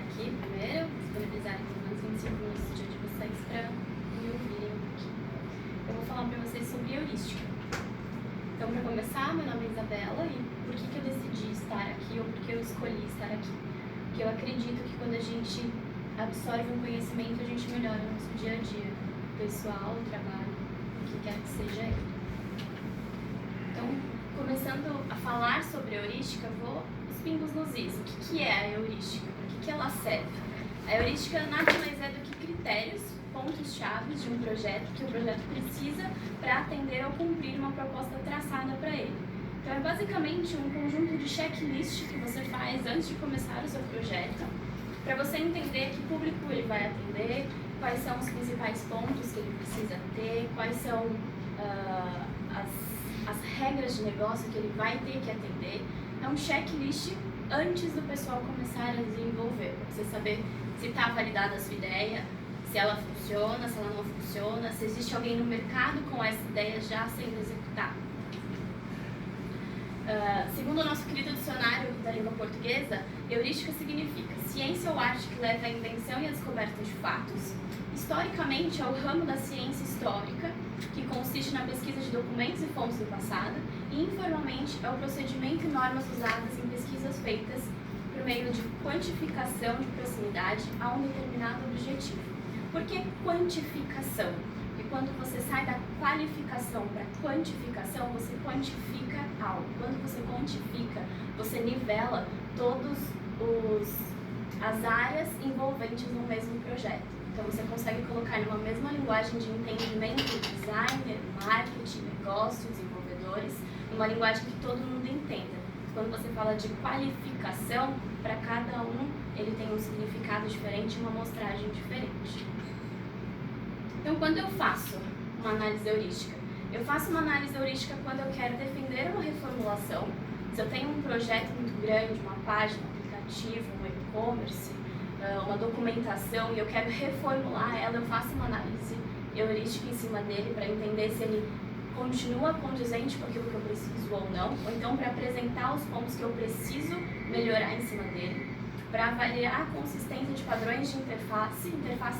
aqui primeiro, disponibilizarem pelo menos 25 minutos do dia de vocês para me ouvirem um pouquinho. Eu vou falar para vocês sobre heurística. Então, para começar, meu nome é Isabela e por que eu decidi estar aqui ou por que eu escolhi estar aqui? Porque eu acredito que quando a gente absorve um conhecimento, a gente melhora o nosso dia a dia, pessoal, trabalho, o que quer que seja ele. Então, começando a falar sobre heurística, vou os pingos nos is. O que é a heurística? Para que ela serve? A heurística nada mais é do que critérios, pontos-chave de um projeto que o projeto precisa para atender ou cumprir uma proposta traçada para ele. Então, é basicamente um conjunto de checklist que você faz antes de começar o seu projeto, para você entender que público ele vai atender, quais são os principais pontos que ele precisa ter, quais são as regras de negócio que ele vai ter que atender. É um checklist antes do pessoal começar a desenvolver, para você saber se está validada a sua ideia, se ela funciona, se ela não funciona, se existe alguém no mercado com essa ideia já sendo executada. Segundo o nosso querido dicionário da língua portuguesa, heurística significa ciência ou arte que leva à invenção e à descoberta de fatos. Historicamente, é o ramo da ciência histórica, que consiste na pesquisa de documentos e fontes do passado, e informalmente é o procedimento e normas usadas em pesquisas feitas por meio de quantificação de proximidade a um determinado objetivo. Por que quantificação? Porque quando você sai da qualificação para quantificação, você quantifica algo. Quando você quantifica, você nivela todas as áreas envolventes no mesmo projeto. Então você consegue colocar numa mesma linguagem de entendimento, designer, marketing, negócio, desenvolvedores, numa linguagem que todo mundo entenda. Quando você fala de qualificação, para cada um ele tem um significado diferente, uma amostragem diferente. Então, quando eu faço uma análise heurística? Eu faço uma análise heurística quando eu quero defender uma reformulação. Se eu tenho um projeto muito grande, uma página, um aplicativo, um e-commerce, uma documentação e eu quero reformular ela, eu faço uma análise heurística em cima dele para entender se ele continua condizente com aquilo que eu preciso ou não, ou então para apresentar os pontos que eu preciso melhorar em cima dele, para avaliar a consistência de padrões de interface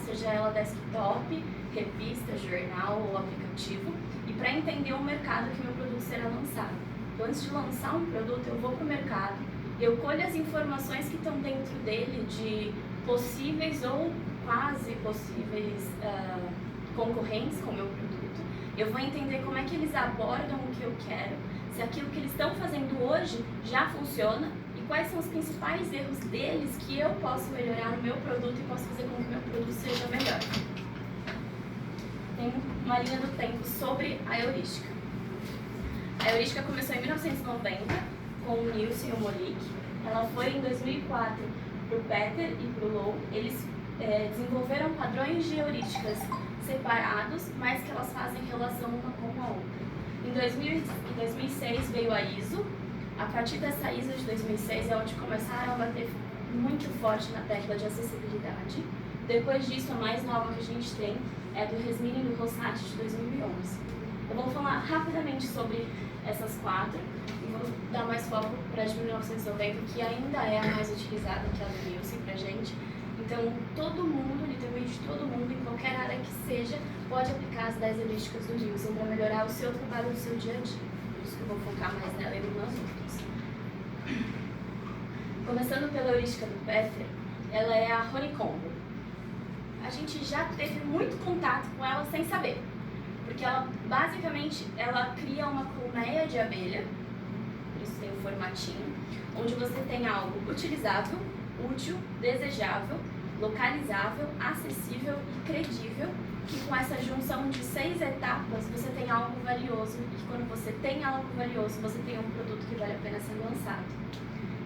seja ela desktop, revista, jornal ou aplicativo, e para entender o mercado que meu produto será lançado. Então, antes de lançar um produto, eu vou para o mercado, eu colho as informações que estão dentro dele de possíveis ou quase possíveis concorrentes com o meu produto. Eu vou entender como é que eles abordam o que eu quero, se aquilo que eles estão fazendo hoje já funciona e quais são os principais erros deles que eu posso melhorar no meu produto e posso fazer com que o meu produto seja melhor. Tem uma linha do tempo sobre a heurística. A heurística começou em 1990 com o Nielsen e o Monique. Ela foi em 2004 para o Peter e para o Low. Eles desenvolveram padrões de heurísticas separados, mas que elas fazem relação uma com a outra. Em 2006 veio a ISO. A partir dessa ISO de 2006 é onde começaram a bater muito forte na tecla de acessibilidade. Depois disso, a mais nova que a gente tem é do Resmini e do Rosati de 2011. Eu vou falar rapidamente sobre essas quatro e vou dar mais foco para a de 1990, que ainda é a mais utilizada, que é a do Nielsen pra gente. Então, todo mundo, literalmente todo mundo, em qualquer área que seja, pode aplicar as 10 heurísticas do Nielsen para melhorar o seu trabalho, o seu dia a dia. Por isso que eu vou focar mais nela e nas outras. Começando pela heurística do Peter, ela é a Honeycomb. A gente já teve muito contato com ela sem saber, porque ela, basicamente, ela cria uma colmeia de abelha, por isso tem um formatinho, onde você tem algo utilizável, útil, desejável, localizável, acessível e credível, que com essa junção de 6 etapas você tem algo valioso, e quando você tem algo valioso, você tem um produto que vale a pena ser lançado.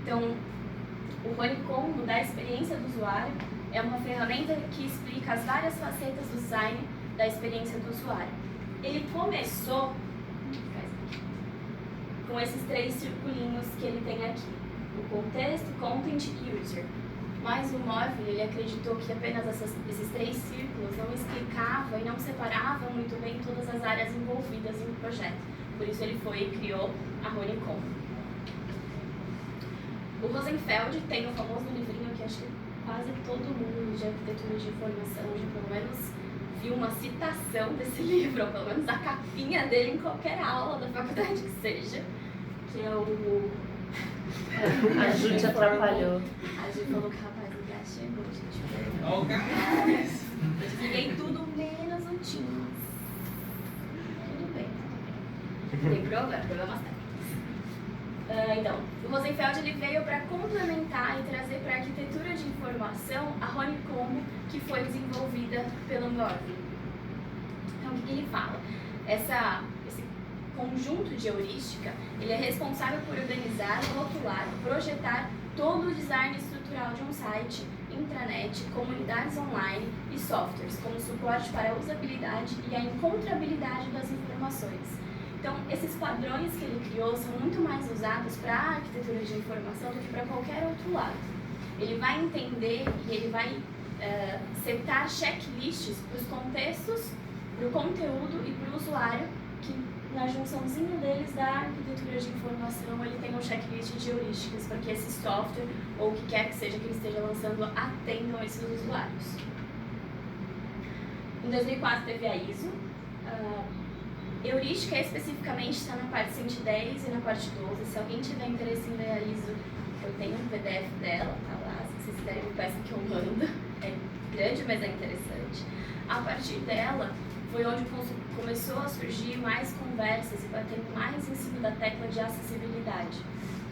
Então, o Honeycomb da experiência do usuário é uma ferramenta que explica as várias facetas do design da experiência do usuário. Ele começou com esses 3 circulinhos que ele tem aqui: o contexto, content e user. Mas o Morville, ele acreditou que apenas esses 3 círculos não explicavam e não separavam muito bem todas as áreas envolvidas em um projeto. Por isso ele foi e criou a Honeycomb. O Rosenfeld tem o famoso livrinho que acho que quase todo mundo de arquitetura de informação já pelo menos viu uma citação desse livro, ou pelo menos a capinha dele em qualquer aula da faculdade que seja, que é o... A Ju te atrapalhou. A Ju falou que o rapaz do gás chegou, gente. Oh, guys! Eu desliguei tudo menos o Teams. Tudo bem. Não tem problema, problemas técnicos. Então, o Rosenfeld ele veio para complementar e trazer para a arquitetura de informação a Honeycomb, que foi desenvolvida pelo Norvin. Então, o que ele fala? Esse conjunto de heurística, ele é responsável por organizar, rotular, projetar todo o design estrutural de um site, intranet, comunidades online e softwares, como suporte para a usabilidade e a encontrabilidade das informações. Então, esses padrões que ele criou são muito mais usados para a arquitetura de informação do que para qualquer outro lado. Ele vai entender e ele vai setar checklists para os contextos, para o conteúdo e para o usuário, que na junçãozinha deles da arquitetura de informação ele tem um checklist de heurísticas para que esse software ou o que quer que seja que ele esteja lançando atendam a esses usuários. Em 2004 teve a ISO. Heurística especificamente está na parte 110 e na parte 12. Se alguém tiver interesse em ler a ISO, eu tenho um PDF dela, tá lá. Se vocês quiserem, me peçam que eu mando. É grande, mas é interessante. A partir dela, foi onde começou a surgir mais conversas e batendo mais em cima da tecla de acessibilidade.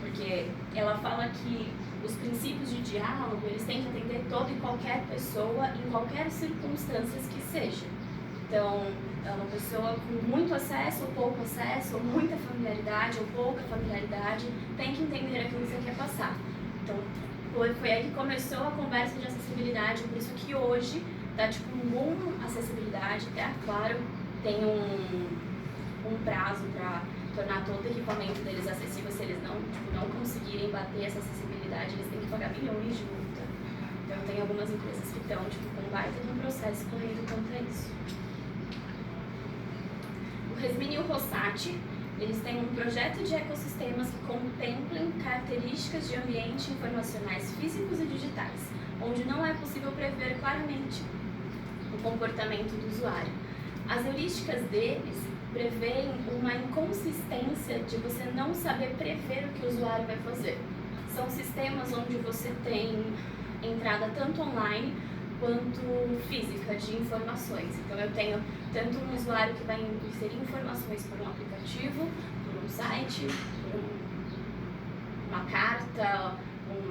Porque ela fala que os princípios de diálogo, eles têm que atender toda e qualquer pessoa, em qualquer circunstância que seja. Então, uma pessoa com muito acesso ou pouco acesso, ou muita familiaridade ou pouca familiaridade, tem que entender aquilo que você quer passar. Então, foi aí que começou a conversa de acessibilidade, por isso que hoje está tipo um boom acessibilidade, até claro, tem um prazo para tornar todo o equipamento deles acessível. Se eles não conseguirem bater essa acessibilidade, eles têm que pagar milhões de multa. Então, tem algumas empresas que estão com um baita de um processo correndo contra isso. O Resmini e o Rossati, eles têm um projeto de ecossistemas que contemplem características de ambiente informacionais físicos e digitais, onde não é possível prever claramente o comportamento do usuário. As heurísticas deles prevêem uma inconsistência de você não saber prever o que o usuário vai fazer. São sistemas onde você tem entrada tanto online quanto física de informações. Então eu tenho tanto um usuário que vai inserir informações por um aplicativo, por um site, por uma carta,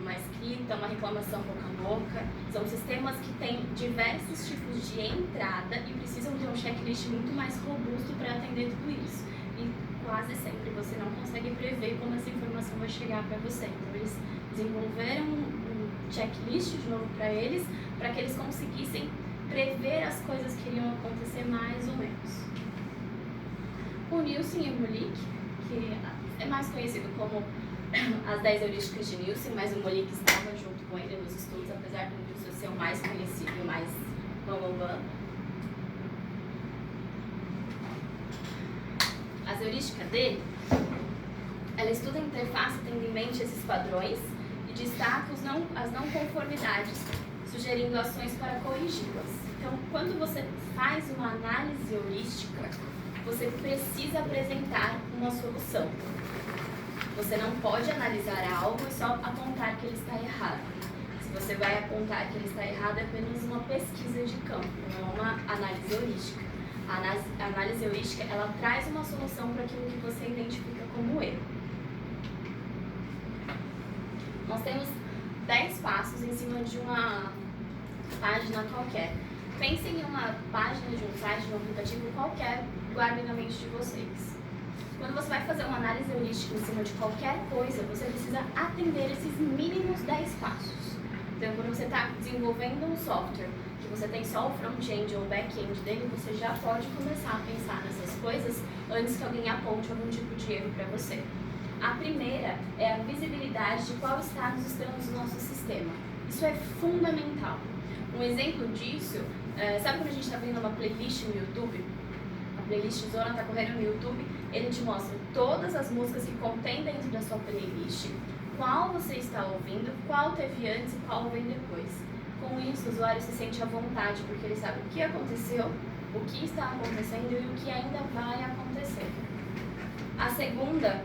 uma escrita, uma reclamação boca a boca. São sistemas que têm diversos tipos de entrada e precisam ter um checklist muito mais robusto para atender tudo isso. E quase sempre você não consegue prever como essa informação vai chegar para você. Então eles desenvolveram um checklist de novo para eles, para que eles conseguissem prever as coisas que iriam acontecer mais ou menos. O Nielsen e o Molik, que é mais conhecido como as 10 heurísticas de Nielsen, mas o Molik estava junto com ele nos estudos, apesar do Nielsen ser o mais conhecido e mais bambambam. As heurísticas dele, ela estuda a interface tendo em mente esses padrões e destaca as não conformidades, sugerindo ações para corrigi-las. Então, quando você faz uma análise heurística, você precisa apresentar uma solução. Você não pode analisar algo e só apontar que ele está errado. Se você vai apontar que ele está errado, é apenas uma pesquisa de campo, não uma análise heurística. A análise heurística, ela traz uma solução para aquilo que você identifica como erro. Nós temos 10 passos em cima de uma página qualquer. Pensem em uma página de um site, de um aplicativo qualquer, guardem na mente de vocês. Quando você vai fazer uma análise heurística em cima de qualquer coisa, você precisa atender esses mínimos 10 passos. Então, quando você está desenvolvendo um software, que você tem só o front-end ou o back-end dele, você já pode começar a pensar nessas coisas antes que alguém aponte algum tipo de erro para você. A primeira é a visibilidade de qual estado estamos no nosso sistema. Isso é fundamental. Um exemplo disso, sabe quando a gente está vendo uma playlist no YouTube? A playlist Zona está correndo no YouTube, ele te mostra todas as músicas que contém dentro da sua playlist, qual você está ouvindo, qual teve antes e qual vem depois. Com isso, o usuário se sente à vontade, porque ele sabe o que aconteceu, o que está acontecendo e o que ainda vai acontecer. A segunda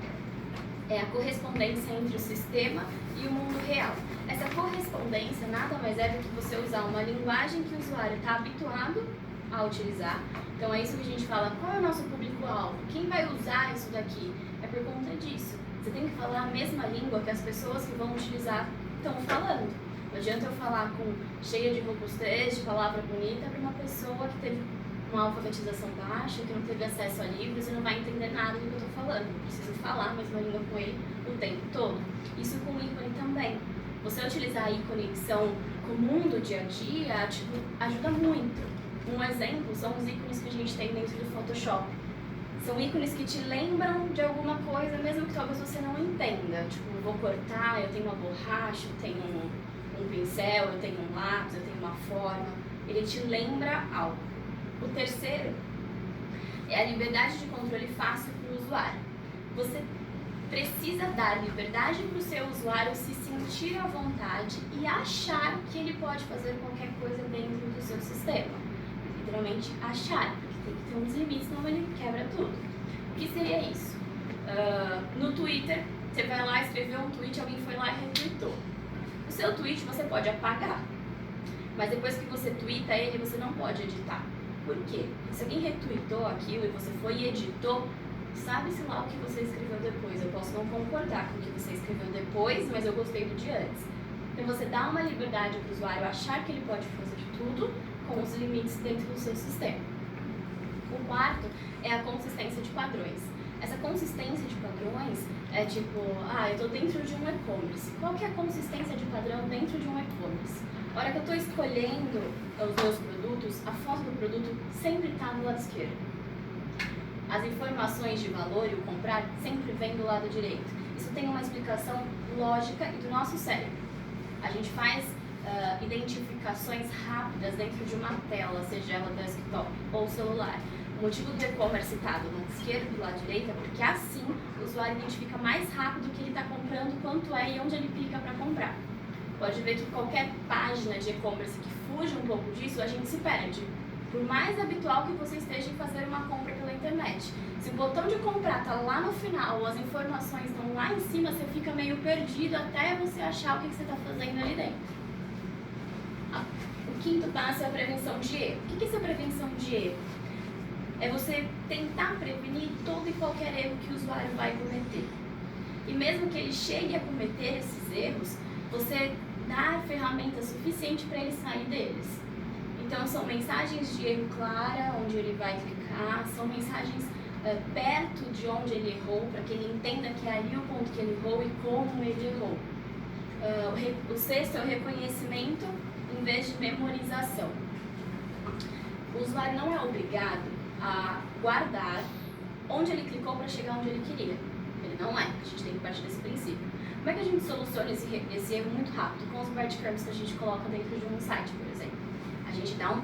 é a correspondência entre o sistema e o mundo real. Essa correspondência nada mais é do que você usar uma linguagem que o usuário está habituado a utilizar. Então é isso que a gente fala, qual é o nosso público-alvo? Quem vai usar isso daqui? É por conta disso. Você tem que falar a mesma língua que as pessoas que vão utilizar estão falando. Não adianta eu falar cheia de robustez, de palavra bonita, para uma pessoa que teve uma alfabetização baixa, que não teve acesso a livros e não vai entender nada do que eu estou falando. Eu preciso falar a mesma língua com ele o tempo todo. Isso com ícone também. Você utilizar ícone que são comum do dia a dia, ajuda muito. Um exemplo são os ícones que a gente tem dentro do Photoshop. São ícones que te lembram de alguma coisa, mesmo que talvez você não entenda. Tipo, eu vou cortar, eu tenho uma borracha, eu tenho um pincel, eu tenho um lápis, eu tenho uma forma. Ele te lembra algo. O terceiro é a liberdade de controle fácil para o usuário. Você precisa dar liberdade para o seu usuário se sentir à vontade e achar que ele pode fazer qualquer coisa dentro do seu sistema. Literalmente achar, porque tem que ter uns limites, senão ele quebra tudo. O que seria isso? No Twitter, você vai lá, escreveu um tweet, alguém foi lá e retweetou. O seu tweet você pode apagar, mas depois que você tweeta ele, você não pode editar. Por quê? Se alguém retweetou aquilo e você foi e editou, sabe-se lá o que você escreveu depois. Eu posso não concordar com o que você escreveu depois, mas eu gostei do de antes. Então você dá uma liberdade para o usuário achar que ele pode fazer tudo com os limites dentro do seu sistema. O quarto é a consistência de padrões. Essa consistência de padrões é tipo, eu estou dentro de um e-commerce. Qual que é a consistência de padrão dentro de um e-commerce? A hora que eu estou escolhendo os meus produtos, a foto do produto sempre está do lado esquerdo. As informações de valor e o comprar sempre vem do lado direito. Isso tem uma explicação lógica e do nosso cérebro. A gente faz identificações rápidas dentro de uma tela, seja ela desktop ou celular. O motivo do e-commerce estar do lado esquerdo e do lado direito é porque assim o usuário identifica mais rápido o que ele está comprando, quanto é e onde ele clica para comprar. Pode ver que qualquer página de e-commerce que fuja um pouco disso, a gente se perde. Por mais habitual que você esteja em fazer uma compra pela internet. Se o botão de comprar está lá no final ou as informações estão lá em cima, você fica meio perdido até você achar o que você está fazendo ali dentro. O quinto passo é a prevenção de erro. O que é essa prevenção de erro? É você tentar prevenir todo e qualquer erro que o usuário vai cometer. E mesmo que ele chegue a cometer esses erros, você dar ferramenta suficiente para ele sair deles. Então são mensagens de erro clara, onde ele vai clicar, são mensagens perto de onde ele errou, para que ele entenda que é ali o ponto que ele errou e como ele errou. O sexto é o reconhecimento em vez de memorização. O usuário não é obrigado a guardar onde ele clicou para chegar onde ele queria. Ele não é, a gente tem que partir desse princípio. Como é que a gente soluciona esse erro muito rápido? Com os breadcrumbs que a gente coloca dentro de um site, por exemplo. A gente dá um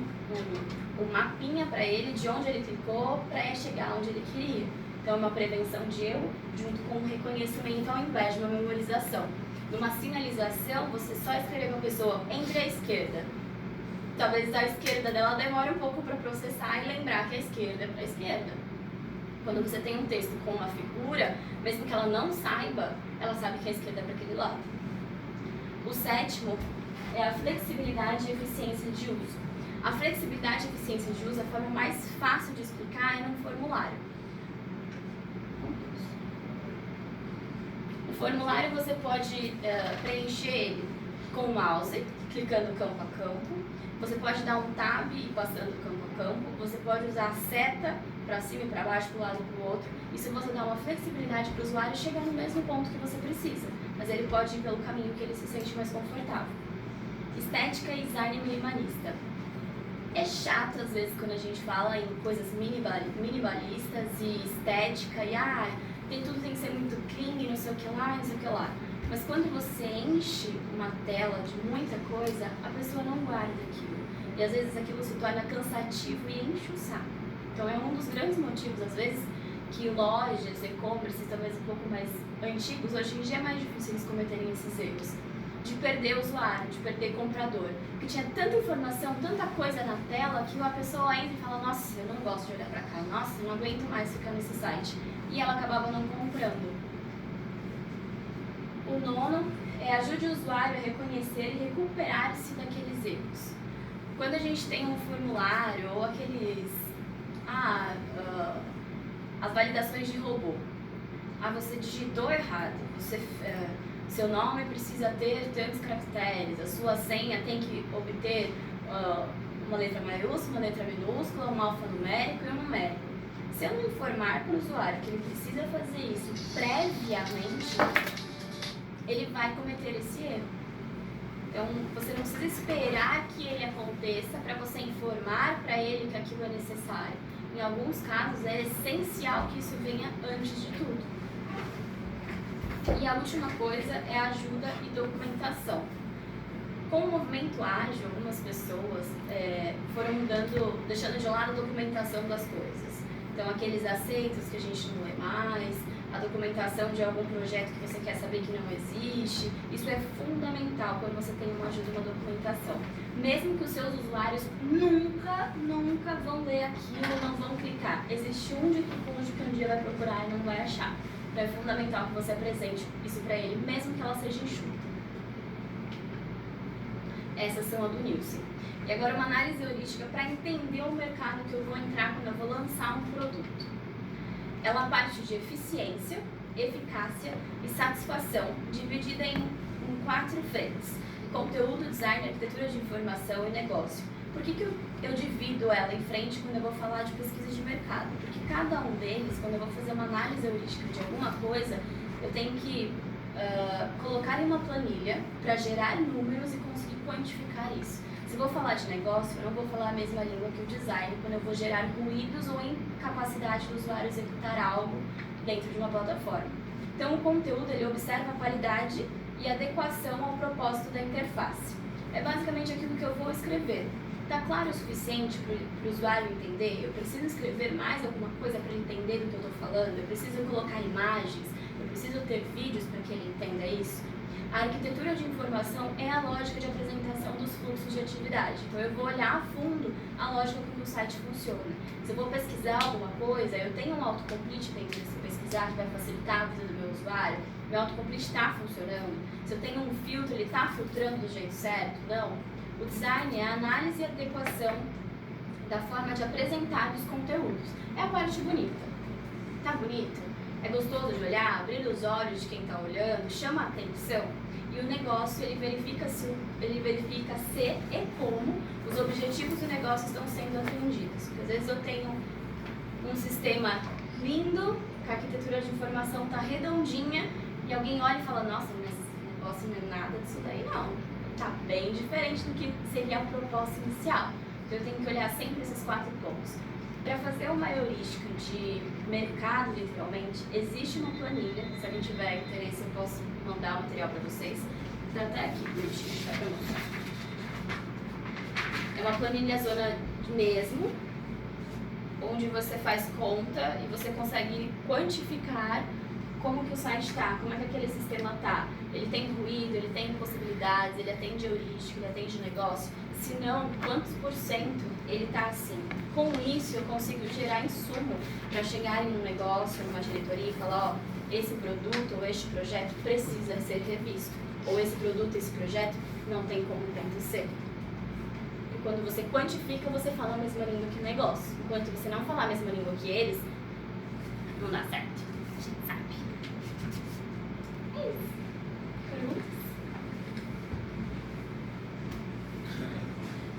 mapinha para ele de onde ele clicou para chegar onde ele queria. Então é uma prevenção de erro junto com um reconhecimento ao invés de uma memorização. Numa sinalização, você só escrever uma pessoa entre a esquerda. Talvez a esquerda dela demore um pouco para processar e lembrar que a esquerda é para a esquerda. Quando você tem um texto com uma figura, mesmo que ela não saiba, ela sabe que a esquerda é para aquele lado. O sétimo é a flexibilidade e eficiência de uso. A flexibilidade e eficiência de uso, a forma mais fácil de explicar é num formulário. O formulário você pode preencher ele com o mouse, clicando campo a campo. Você pode dar um tab e passando campo a campo. Você pode usar a seta para cima e para baixo, para um lado e para o outro. Isso você dá uma flexibilidade para o usuário chegar no mesmo ponto que você precisa. Mas ele pode ir pelo caminho que ele se sente mais confortável. Estética e design minimalista. É chato às vezes quando a gente fala em coisas minimalistas e estética e tudo tem que ser muito clean e não sei o que lá, não sei o que lá. Mas quando você enche uma tela de muita coisa, a pessoa não guarda aquilo. E às vezes aquilo se torna cansativo e enche o saco. Então é um dos grandes motivos, às vezes, que lojas, e-commerce, talvez um pouco mais antigos, hoje em dia é mais difícil eles cometerem esses erros. De perder o usuário, de perder comprador. Porque tinha tanta informação, tanta coisa na tela, que a pessoa entra e fala, nossa, eu não gosto de olhar pra cá, nossa, eu não aguento mais ficar nesse site. E ela acabava não comprando. O nono é ajude o usuário a reconhecer e recuperar-se daqueles erros. Quando a gente tem um formulário ou aqueles... as validações de robô. Você digitou errado, seu nome precisa ter tantos caracteres, a sua senha tem que obter uma letra maiúscula, uma letra minúscula, um alfanumérico e um numérico. Se eu não informar para o usuário que ele precisa fazer isso previamente, ele vai cometer esse erro. Então, você não precisa esperar que ele aconteça para você informar para ele que aquilo é necessário. Em alguns casos, é essencial que isso venha antes de tudo. E a última coisa é ajuda e documentação. Com o movimento ágil, algumas pessoas foram deixando de lado a documentação das coisas. Então, aqueles aceitos que a gente não lê mais, a documentação de algum projeto que você quer saber que não existe, isso é fundamental quando você tem uma ajuda e uma documentação. Mesmo que os seus usuários nunca vão ler aquilo, não vão clicar. Existe um de que um dia vai procurar e não vai achar. Então é fundamental que você apresente isso para ele, mesmo que ela seja enxuta. Essas são a do Nielsen. E agora uma análise heurística para entender o mercado que eu vou entrar quando eu vou lançar um produto. Ela parte de eficiência, eficácia e satisfação, dividida em 4 frentes: conteúdo, design, arquitetura de informação e negócio. Por que eu divido ela em frente quando eu vou falar de pesquisa de mercado? Porque cada um deles, quando eu vou fazer uma análise heurística de alguma coisa, eu tenho que colocar em uma planilha para gerar números e conseguir quantificar isso. Se eu vou falar de negócio, eu não vou falar a mesma língua que o design quando eu vou gerar ruídos ou incapacidade do usuário executar algo dentro de uma plataforma. Então, o conteúdo ele observa a qualidade e adequação ao propósito da interface. É basicamente aquilo que eu vou escrever. Está claro o suficiente para o usuário entender? Eu preciso escrever mais alguma coisa para ele entender do que eu estou falando? Eu preciso colocar imagens? Eu preciso ter vídeos para que ele entenda isso? A arquitetura de informação é a lógica de apresentação dos fluxos de atividade. Então, eu vou olhar a fundo a lógica com que o site funciona. Se eu vou pesquisar alguma coisa, eu tenho um autocomplete dentro desse pesquisar que vai facilitar a vida do meu usuário. Meu autocomplete está funcionando. Se eu tenho um filtro, ele está filtrando do jeito certo? Não. O design é a análise e adequação da forma de apresentar os conteúdos. É a parte bonita. Tá bonito? É gostoso de olhar, abrir os olhos de quem está olhando, chama a atenção. E o negócio, ele verifica se e como os objetivos do negócio estão sendo atendidos. Porque às vezes eu tenho um sistema lindo, que a arquitetura de informação está redondinha, e alguém olha e fala, nossa, mas esse negócio não é nada disso daí não. Está bem diferente do que seria a proposta inicial. Então eu tenho que olhar sempre esses 4 pontos. Para fazer uma heurística de mercado, literalmente, existe uma planilha. Se alguém tiver interesse, eu posso mandar o material para vocês. Está até aqui, bonitinho, tá para mostrar. É uma planilha zona mesmo, onde você faz conta e você consegue quantificar como que o site está, como é que aquele sistema está. Ele tem ruído, ele tem possibilidades, ele atende heurística, ele atende negócio. Se não, quantos % ele está assim? Com isso, eu consigo gerar insumo para chegar em um negócio, numa diretoria e falar, ó, esse produto ou este projeto precisa ser revisto. Ou esse produto, esse projeto não tem como acontecer. E quando você quantifica, você fala a mesma língua que o negócio. Enquanto você não falar a mesma língua que eles, não dá certo. A gente sabe. É isso. Perguntas?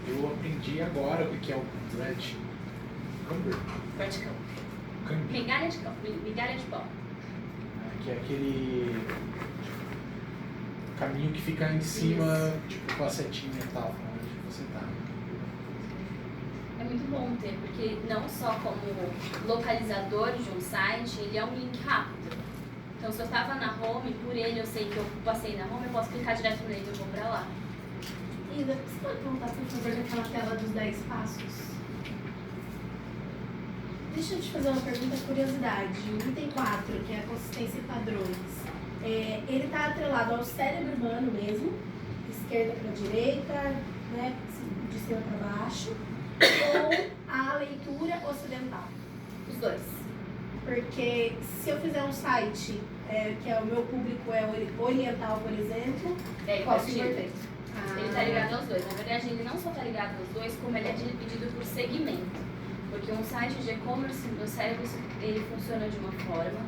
Eu aprendi agora o que é o bread. Vertical. Camber. Migalha de pão. Que é aquele caminho que fica em cima, tipo com a setinha e tal, onde você tá. É muito bom ter, porque não só como localizador de um site, ele é um link rápido. Então, se eu estava na home, por ele eu sei que eu passei na home, eu posso clicar direto nele e eu vou pra lá. Isa, você pode contar, por favor, daquela tela dos 10 passos? Deixa eu te fazer uma pergunta, curiosidade. O item 4, que é a consistência e padrões, ele está atrelado ao cérebro humano mesmo, esquerda para direita, né, de cima para baixo, ou a leitura ocidental? Os dois. Porque se eu fizer um site, que é o meu público é oriental, por exemplo, qual se inverter? Ele está ligado aos dois. Na verdade, ele não só está ligado aos dois, como ele é dividido por segmento. Porque um site de e-commerce, no cérebro, ele funciona de uma forma,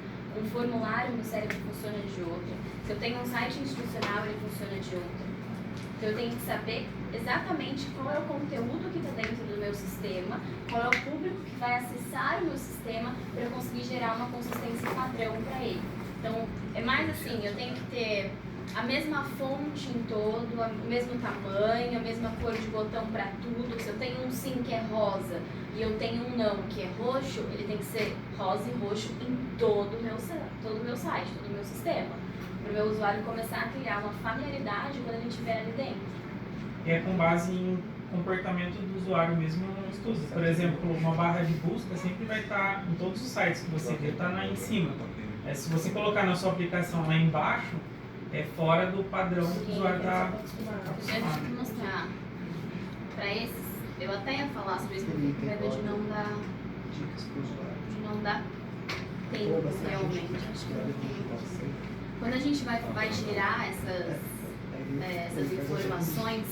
um formulário no cérebro funciona de outra. Se eu tenho um site institucional, ele funciona de outra. Então eu tenho que saber exatamente qual é o conteúdo que está dentro do meu sistema, qual é o público que vai acessar o meu sistema para eu conseguir gerar uma consistência padrão para ele. Então é mais assim, eu tenho que ter a mesma fonte em todo, o mesmo tamanho, a mesma cor de botão para tudo. Se eu tenho um sim que é rosa e eu tenho um não que é roxo, ele tem que ser rosa e roxo em todo o meu site, todo o meu sistema. Para o meu usuário começar a criar uma familiaridade quando ele estiver ali dentro. E é com base em comportamento do usuário mesmo no estudo. Por exemplo, uma barra de busca sempre vai estar em todos os sites que você vê, está lá em cima. Se você colocar na sua aplicação lá embaixo, é fora do padrão que o usuário está acostumado. Deixa eu mostrar para esses. Eu até ia falar sobre isso, porque com medo de não dar tempo realmente. Acho que não tem. Quando a gente vai tirar essas informações,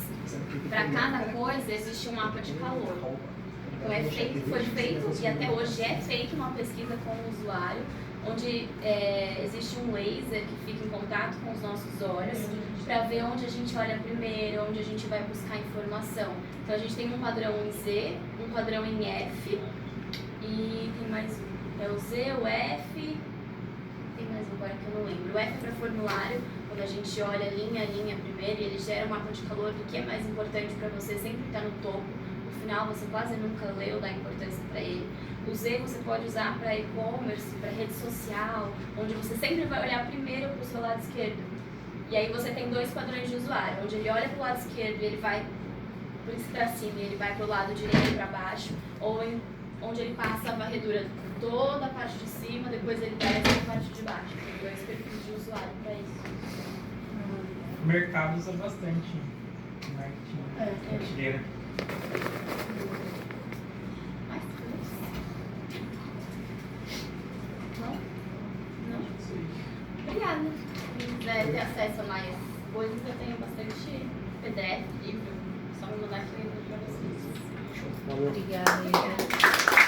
para cada coisa existe um mapa de calor. Então foi feito, e até hoje é feita uma pesquisa com o usuário, onde existe um laser que fica em contato com os nossos olhos para ver onde a gente olha primeiro, onde a gente vai buscar informação. Então a gente tem um padrão em Z, um padrão em F e tem mais um. É o Z, o F, tem mais um agora que eu não lembro. O F é para formulário, quando a gente olha linha a linha primeiro e ele gera um mapa de calor do que é mais importante para você, sempre está no topo. No final você quase nunca leu, dá importância para ele. O Z você pode usar para e-commerce, para rede social, onde você sempre vai olhar primeiro para o seu lado esquerdo. E aí você tem dois padrões de usuário, onde ele olha para o lado esquerdo e ele vai para cima e ele vai para o lado direito e para baixo, ou onde ele passa a varredura toda a parte de cima, depois ele desce a parte de baixo. Tem dois perfis de usuário para isso. O mercado usa bastante marketing, prateleira. Mais coisas? Não? Não? Obrigada. Se quiser ter acesso a mais coisas, eu tenho bastante PDF, livro. Só me mandar que eu envio para vocês. Valeu. Obrigada.